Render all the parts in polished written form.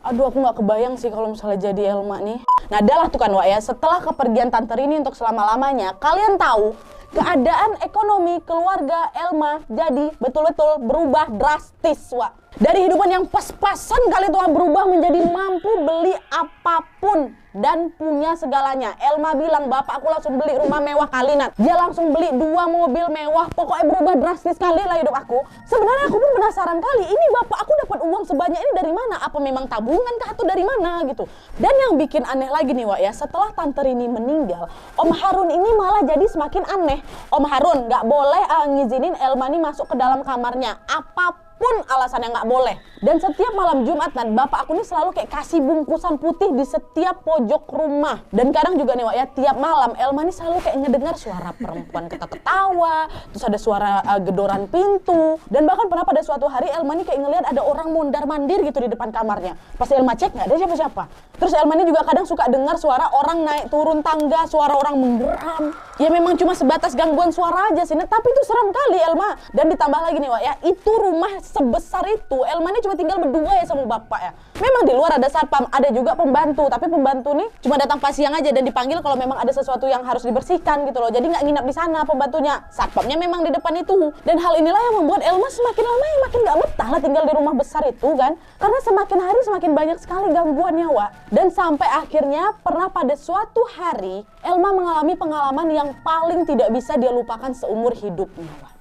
Aduh, aku nggak kebayang sih kalau misalnya jadi Elma nih. Nah, adalah tuh kan, Wak ya, setelah kepergian Tante Rini untuk selama-lamanya, kalian tahu keadaan ekonomi keluarga Elma jadi betul-betul berubah drastis, Wak. Dari hidupan yang pas-pasan kali itu berubah menjadi mampu beli apapun dan punya segalanya. Elma bilang, bapakku langsung beli rumah mewah kali, Nat. Dia langsung beli 2 mobil mewah. Pokoknya berubah drastis kali lah hidup aku. Sebenarnya aku pun penasaran kali, ini bapak aku dapat uang sebanyak ini dari mana? Apa memang tabungan kah atau dari mana gitu? Dan yang bikin aneh lagi nih, Wak ya, setelah Tante Rini meninggal, Om Harun ini malah jadi semakin aneh. Om Harun nggak boleh ngizinin Elma nih masuk ke dalam kamarnya. Apapun alasannya nggak boleh. Dan setiap malam Jumat, Nat, bapak aku nih selalu kayak kasih bungkusan putih di setiap pojok rumah. Dan kadang juga nih, Wak ya, tiap malam Elma nih selalu kayak ngedengar suara perempuan ketawa, terus ada suara gedoran pintu. Dan bahkan pernah pada suatu hari Elma nih kayak ngelihat ada orang mondar-mandir gitu di depan kamarnya. Pas Elma cek, nggak ada siapa-siapa. Terus Elma nih juga kadang suka dengar suara orang naik turun tangga, suara orang menggeram. Ya memang cuma sebatas gangguan suara aja sih, Nat, tapi itu seram kali Elma. Dan ditambah lagi nih, Wak ya, itu rumah sebesar itu Elma nih cuma tinggal berdua ya sama bapak ya. Memang di luar ada satpam, ada juga pembantu, tapi pembantu nih cuma datang pas siang aja dan dipanggil kalau memang ada sesuatu yang harus dibersihkan gitu loh. Jadi nggak nginap di sana pembantunya. Satpamnya memang di depan itu. Dan hal inilah yang membuat Elma semakin lama makin nggak betah lah tinggal di rumah besar itu kan. Karena semakin hari semakin banyak sekali gangguannya, Wak. Dan sampai akhirnya pernah pada suatu hari Elma mengalami pengalaman yang paling tidak bisa dia lupakan seumur hidupnya, Wak.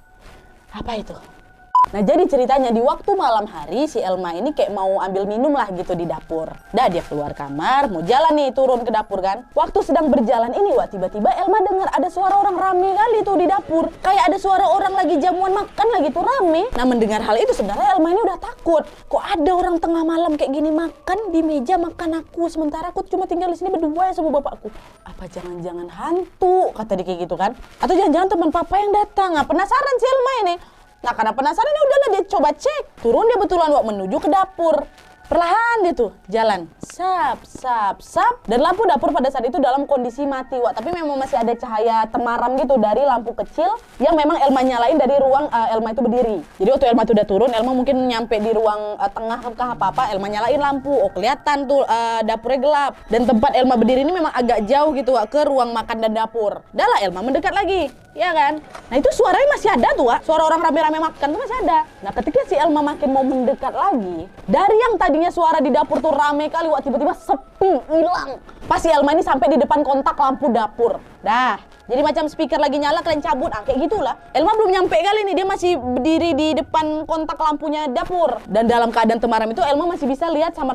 Apa itu? Nah, jadi ceritanya di waktu malam hari si Elma ini kayak mau ambil minum lah gitu di dapur. Dah dia keluar kamar, mau jalan nih turun ke dapur kan. Waktu sedang berjalan ini, Wak, tiba-tiba Elma dengar ada suara orang rame kali tuh di dapur. Kayak ada suara orang lagi jamuan makan lagi tuh rame. Nah, mendengar hal itu sebenarnya Elma ini udah takut. Kok ada orang tengah malam kayak gini makan di meja makan aku, sementara aku cuma tinggal di sini berdua ya sama bapakku. Apa jangan-jangan hantu? Kata dia kayak gitu kan. Atau jangan-jangan teman papa yang datang. Nah, penasaran si Elma ini. Nah, karena penasaran ya udahlah dia coba cek. Turun dia betulan, Wak, menuju ke dapur. Perlahan dia tuh jalan, sap, sap, sap. Dan lampu dapur pada saat itu dalam kondisi mati, Wak. Tapi memang masih ada cahaya temaram gitu dari lampu kecil yang memang Elma nyalain dari ruang Elma itu berdiri. Jadi waktu Elma itu udah turun, Elma mungkin nyampe di ruang tengah kah apa-apa, Elma nyalain lampu. Oh, kelihatan tuh dapurnya gelap. Dan tempat Elma berdiri ini memang agak jauh gitu, Wak, ke ruang makan dan dapur. Dah lah Elma mendekat lagi. Ya kan? Nah, itu suaranya masih ada tuh, Wak. Suara orang rame-rame makan tuh masih ada. Nah, ketika si Elma makin mau mendekat lagi, dari yang tadinya suara di dapur tuh rame kali, Wak, tiba-tiba sepi, hilang. Pas si Elma ini sampai di depan kontak lampu dapur. Dah, jadi macam speaker lagi nyala, kalian cabut. Kayak gitulah. Elma belum nyampe kali nih, dia masih berdiri di depan kontak lampunya dapur. Dan dalam keadaan temaram itu Elma masih bisa lihat sama